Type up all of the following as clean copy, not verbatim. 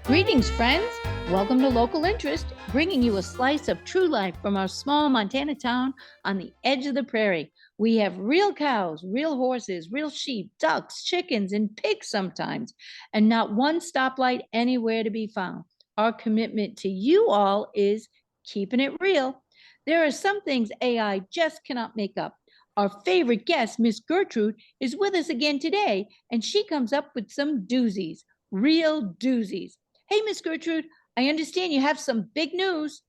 Greetings, friends. Welcome to Local Interest, bringing you a slice of true life from our small Montana town on the edge of the prairie. We have real cows, real horses, real sheep, ducks, chickens, and pigs sometimes, and not one stoplight anywhere to be found. Our commitment to you all is keeping it real. There are some things AI just cannot make up. Our favorite guest, Miss Gertrude, is with us again today, and she comes up with some doozies, real doozies. Hey, Miss Gertrude, I understand you have some big news.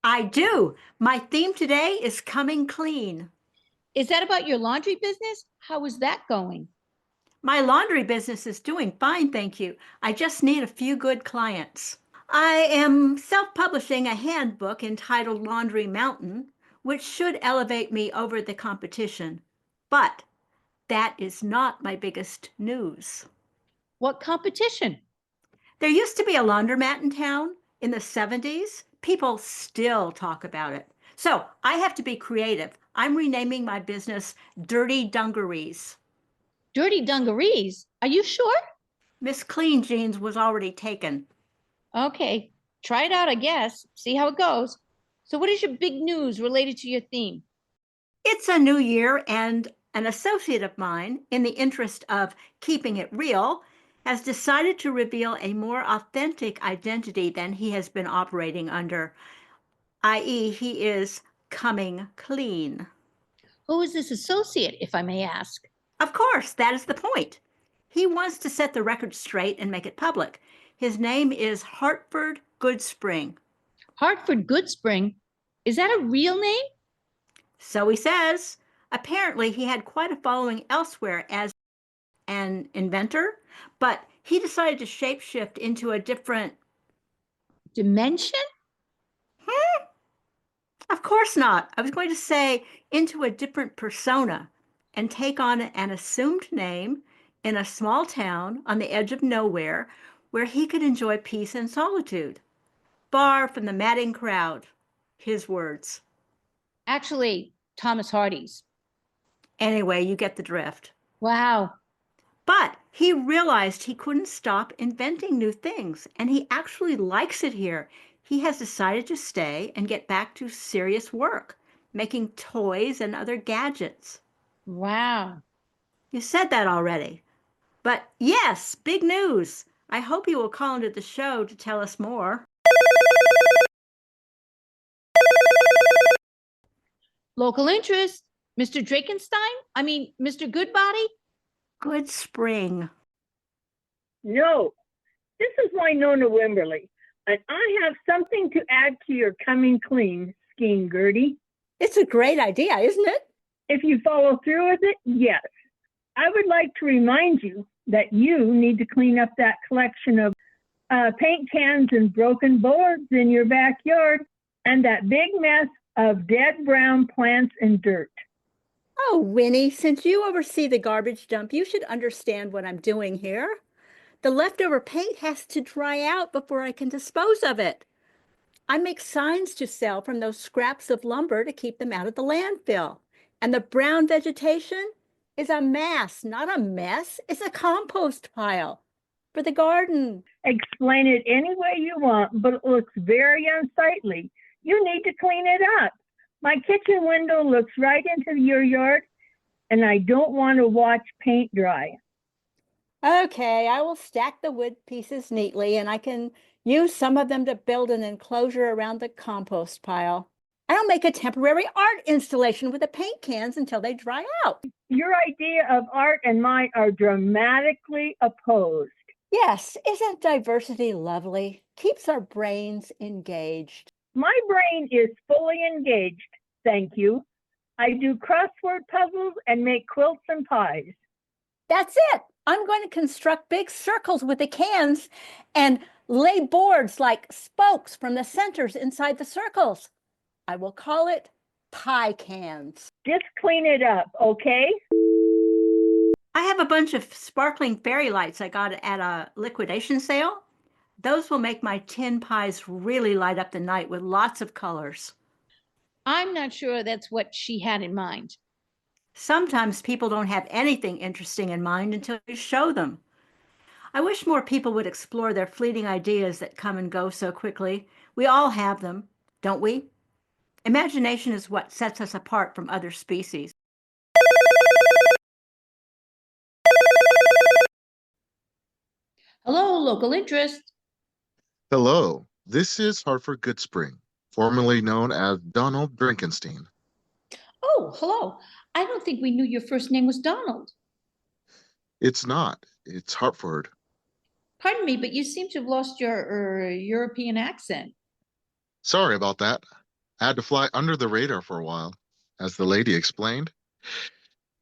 I do. My theme today is coming clean. Is that about your laundry business? How is that going? My laundry business is doing fine, thank you. I just need a few good clients. I am self-publishing a handbook entitled Laundry Mountain, which should elevate me over the competition. But that is not my biggest news. What competition? There used to be a laundromat in town in the 70s. People still talk about it. So I have to be creative. I'm renaming my business Dirty Dungarees. Dirty dungarees? Are you sure? Miss Clean Jeans was already taken. Okay, try it out, I guess. See how it goes. So, what is your big news related to your theme? It's a new year, and an associate of mine, in the interest of keeping it real, has decided to reveal a more authentic identity than he has been operating under, i.e., he is coming clean. Who is this associate, if I may ask? Of course, that is the point. He wants to set the record straight and make it public. His name is Hartford Goodspring. Hartford Goodspring? Is that a real name? So he says. Apparently, he had quite a following elsewhere as an inventor, but he decided to shapeshift into a different Dimension? Of course not. I was going to say into a different persona and take on an assumed name in a small town on the edge of nowhere where he could enjoy peace and solitude, far from the madding crowd. His words. Actually, Thomas Hardy's. Anyway, you get the drift. Wow. But he realized he couldn't stop inventing new things, and he actually likes it here. He has decided to stay and get back to serious work, making toys and other gadgets. Wow. You said that already. But yes, big news. I hope you will call into the show to tell us more. Local interest. Mr. Drakenstein? Mr. Goodbody? Good spring. No, this is Winona Wimberly, and I have something to add to your coming clean scheme, Gertie. It's a great idea, isn't it? If you follow through with it, yes. I would like to remind you that you need to clean up that collection of paint cans and broken boards in your backyard and that big mess of dead brown plants and dirt. Oh, Winnie, since you oversee the garbage dump, you should understand what I'm doing here. The leftover paint has to dry out before I can dispose of it. I make signs to sell from those scraps of lumber to keep them out of the landfill. And the brown vegetation is a mass, not a mess. It's a compost pile for the garden. Explain it any way you want, but it looks very unsightly. You need to clean it up. My kitchen window looks right into your yard, and I don't want to watch paint dry. Okay, I will stack the wood pieces neatly, and I can use some of them to build an enclosure around the compost pile. I'll make a temporary art installation with the paint cans until they dry out. Your idea of art and mine are dramatically opposed. Yes, isn't diversity lovely? Keeps our brains engaged. My brain is fully engaged, thank you. I do crossword puzzles and make quilts and pies. That's it. I'm going to construct big circles with the cans and lay boards like spokes from the centers inside the circles. I will call it pie cans. Just clean it up, okay? I have a bunch of sparkling fairy lights I got at a liquidation sale. Those will make my tin pies really light up the night with lots of colors. I'm not sure that's what she had in mind. Sometimes people don't have anything interesting in mind until you show them. I wish more people would explore their fleeting ideas that come and go so quickly. We all have them, don't we? Imagination is what sets us apart from other species. Hello, local interest. Hello, this is Hartford Goodspring, formerly known as Donald Drakenstein. Oh, hello. I don't think we knew your first name was Donald. It's not, it's Hartford. Pardon me, but you seem to have lost your European accent. Sorry about that. I had to fly under the radar for a while, as the lady explained.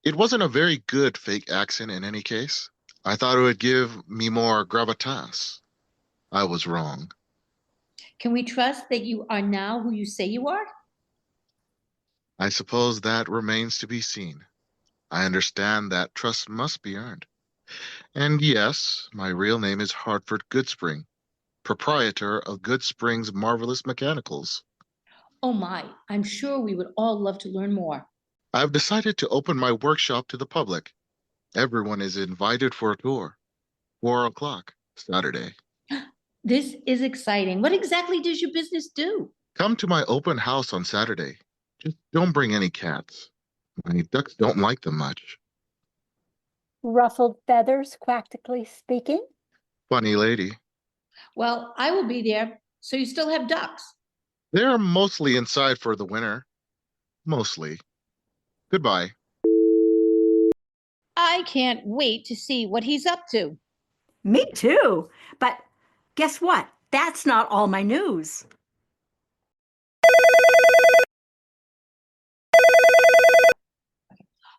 It wasn't a very good fake accent in any case. I thought it would give me more gravitas. I was wrong. Can we trust that you are now who you say you are? I suppose that remains to be seen. I understand that trust must be earned. And yes, my real name is Hartford Goodspring, proprietor of Goodspring's Marvelous Mechanicals. Oh my, I'm sure we would all love to learn more. I've decided to open my workshop to the public. Everyone is invited for a tour. 4 o'clock, Saturday. This is exciting. What exactly does your business do? Come to my open house on Saturday. Just don't bring any cats. My ducks don't like them much. Ruffled feathers, practically speaking. Funny lady. Well, I will be there, so you still have ducks. They're mostly inside for the winter. Mostly. Goodbye. I can't wait to see what he's up to. Me too. But guess what? That's not all my news.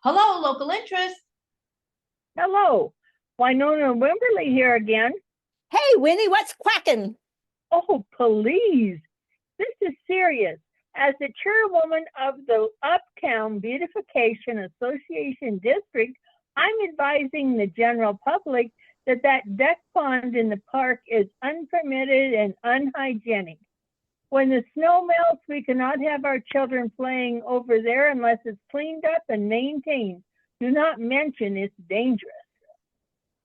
Hello, local interest. Hello, Winona Wimberly here again. Hey, Winnie, what's quacking? Oh, please. This is serious. As the chairwoman of the Uptown Beautification Association District, I'm advising the general public that duck pond in the park is unpermitted and unhygienic. When the snow melts, we cannot have our children playing over there unless it's cleaned up and maintained. Do not mention it's dangerous.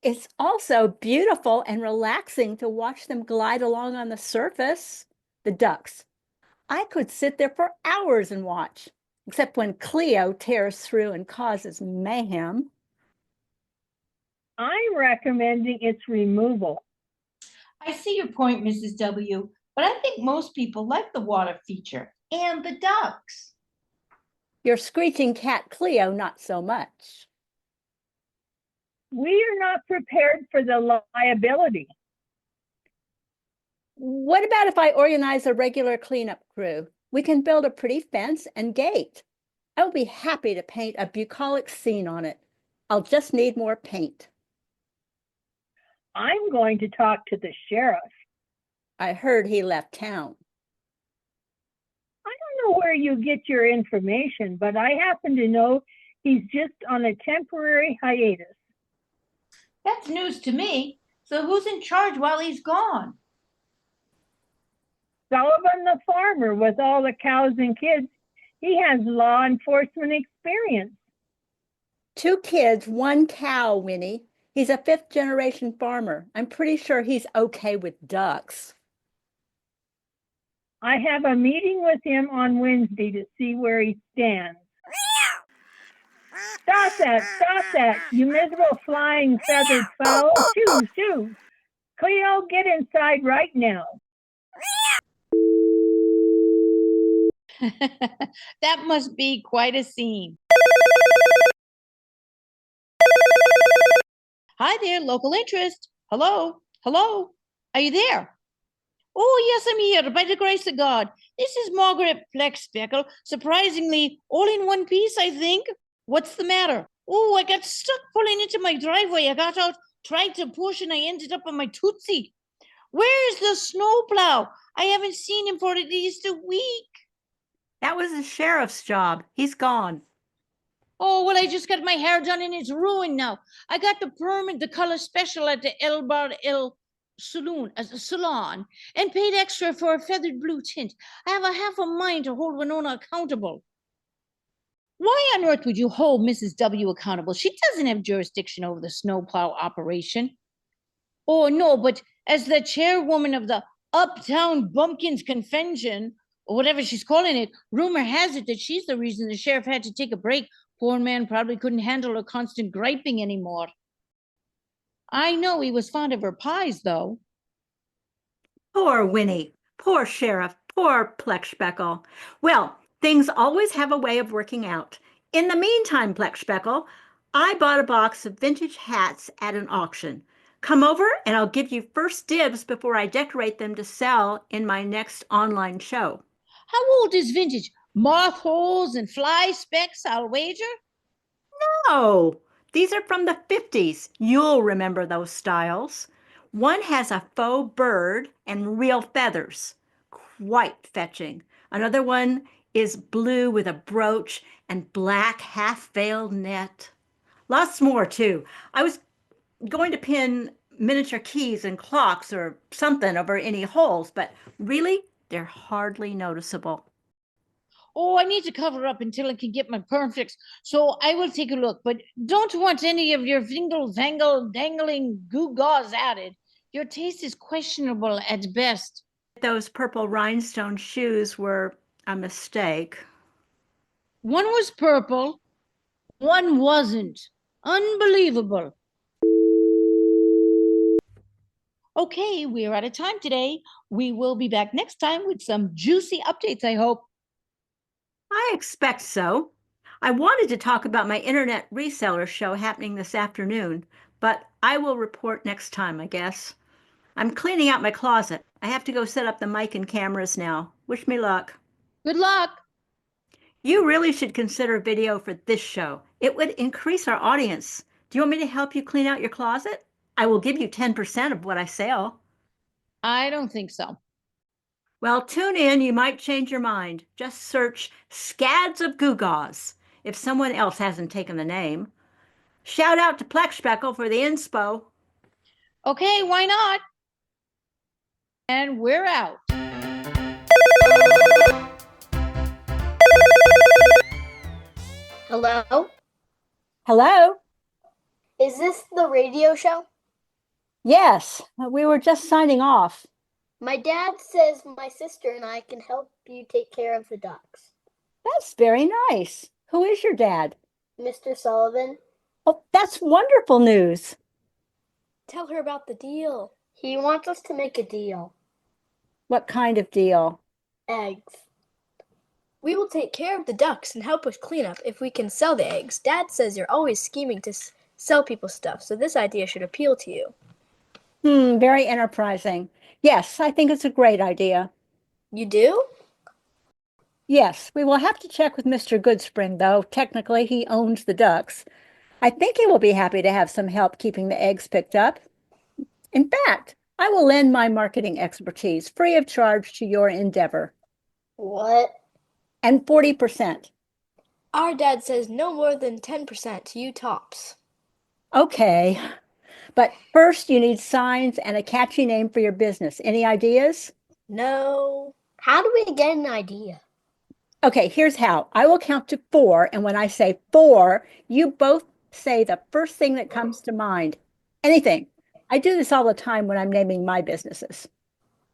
It's also beautiful and relaxing to watch them glide along on the surface. The ducks. I could sit there for hours and watch, except when Cleo tears through and causes mayhem. I'm recommending its removal. I see your point, Mrs. W., but I think most people like the water feature and the ducks. Your screeching cat Cleo, not so much. We are not prepared for the liability. What about if I organize a regular cleanup crew? We can build a pretty fence and gate. I will be happy to paint a bucolic scene on it. I'll just need more paint. I'm going to talk to the sheriff. I heard he left town. I don't know where you get your information, but I happen to know he's just on a temporary hiatus. That's news to me. So who's in charge while he's gone? Sullivan the farmer with all the cows and kids. He has law enforcement experience. 2 kids, 1 cow, Winnie. He's a 5th-generation farmer. I'm pretty sure he's okay with ducks. I have a meeting with him on Wednesday to see where he stands. Stop that, you miserable flying feathered fowl. Shoo. Cleo, get inside right now. That must be quite a scene. Hi there, local interest. Hello? Are you there? Oh, yes, I'm here, by the grace of God. This is Margaret Pleckspeckle, surprisingly all in one piece, I think. What's the matter? Oh, I got stuck pulling into my driveway. I got out, tried to push, and I ended up on my tootsie. Where's the snowplow? I haven't seen him for at least a week. That was the sheriff's job. He's gone. Oh, well, I just got my hair done and it's ruined now. I got the perm and the color special at the El saloon, as a salon, and paid extra for a feathered blue tint. I have a half a mind to hold Winona accountable. Why on earth would you hold Mrs. W accountable? She doesn't have jurisdiction over the snowplow operation. Oh, no, but as the chairwoman of the Uptown Bumpkins Convention, or whatever she's calling it, rumor has it that she's the reason the sheriff had to take a break. Poor man probably couldn't handle her constant griping anymore. I know he was fond of her pies, though. Poor Winnie, poor Sheriff, poor Pleckspeckle. Well, things always have a way of working out. In the meantime, Pleckspeckle, I bought a box of vintage hats at an auction. Come over and I'll give you first dibs before I decorate them to sell in my next online show. How old is vintage? Moth holes and fly specks, I'll wager? Oh, these are from the 50s. You'll remember those styles. One has a faux bird and real feathers. Quite fetching. Another one is blue with a brooch and black half-veiled net. Lots more, too. I was going to pin miniature keys and clocks or something over any holes, but really, they're hardly noticeable. Oh, I need to cover up until I can get my perm fixed, so I will take a look, but don't want any of your vingle vangle dangling gewgaws added. Your taste is questionable at best. Those purple rhinestone shoes were a mistake. One was purple, one wasn't. Unbelievable. Okay, we're out of time today. We will be back next time with some juicy updates, I hope. I expect so. I wanted to talk about my internet reseller show happening this afternoon, but I will report next time, I guess. I'm cleaning out my closet. I have to go set up the mic and cameras now. Wish me luck. Good luck. You really should consider video for this show. It would increase our audience. Do you want me to help you clean out your closet? I will give you 10% of what I sell. I don't think so. Well, tune in. You might change your mind. Just search Scads of Gewgaws if someone else hasn't taken the name. Shout out to Pleckspeckle for the inspo. Okay, why not? And we're out. Hello? Hello? Is this the radio show? Yes, we were just signing off. My dad says my sister and I can help you take care of the ducks. That's very nice. Who is your dad? Mr. Sullivan? Oh, that's wonderful news. Tell her about the deal. He wants us to make a deal. What kind of deal? Eggs. We will take care of the ducks and help with cleanup if we can sell the eggs. Dad says you're always scheming to sell people stuff, so this idea should appeal to you. Very enterprising. Yes, I think it's a great idea. You do? Yes, we will have to check with Mr. Goodspring, though. Technically, he owns the ducks. I think he will be happy to have some help keeping the eggs picked up. In fact, I will lend my marketing expertise free of charge to your endeavor. What? And 40%. Our dad says no more than 10% to you tops. Okay, but first you need signs and a catchy name for your business. Any ideas? No. How do we get an idea? Okay, here's how. I will count to 4, and when I say 4, you both say the first thing that comes to mind. Anything. I do this all the time when I'm naming my businesses.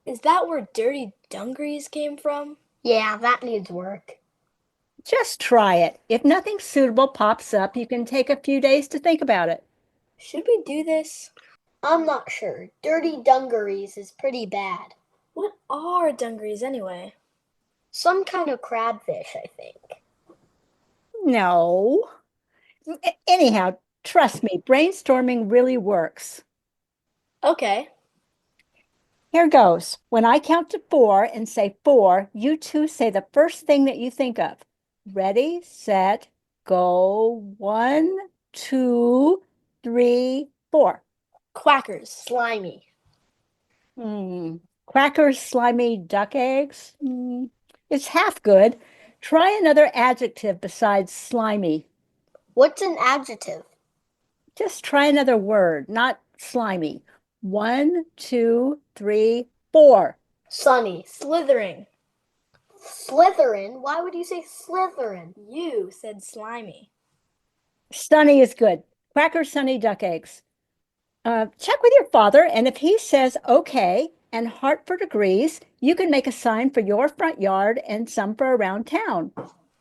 Is that where dirty dungarees came from? Yeah, that needs work. Just try it. If nothing suitable pops up, you can take a few days to think about it. Should we do this? I'm not sure. Dirty dungarees is pretty bad. What are dungarees anyway? Some kind of crabfish, I think. No. Anyhow, trust me, brainstorming really works. Okay. Here goes. When I count to 4 and say 4, you two say the first thing that you think of. Ready, set, go. 1, 2, 3, 4. Quackers. Slimy. Crackers, slimy duck eggs. It's half good. Try another adjective besides slimy. What's an adjective? Just try another word, not slimy. 1, 2, 3, 4. Sunny. Slithering. Slytherin? Why would you say Slytherin? You said slimy. Sunny is good. Cracker, sunny duck eggs. check with your father, and if he says okay and Hartford agrees, you can make a sign for your front yard and some for around town.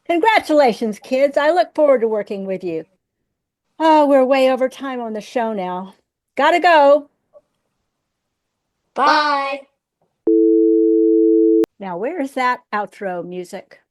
Congratulations, kids. I look forward to working with you. Oh, we're way over time on the show now. Gotta go. Bye. Now, where's that outro music?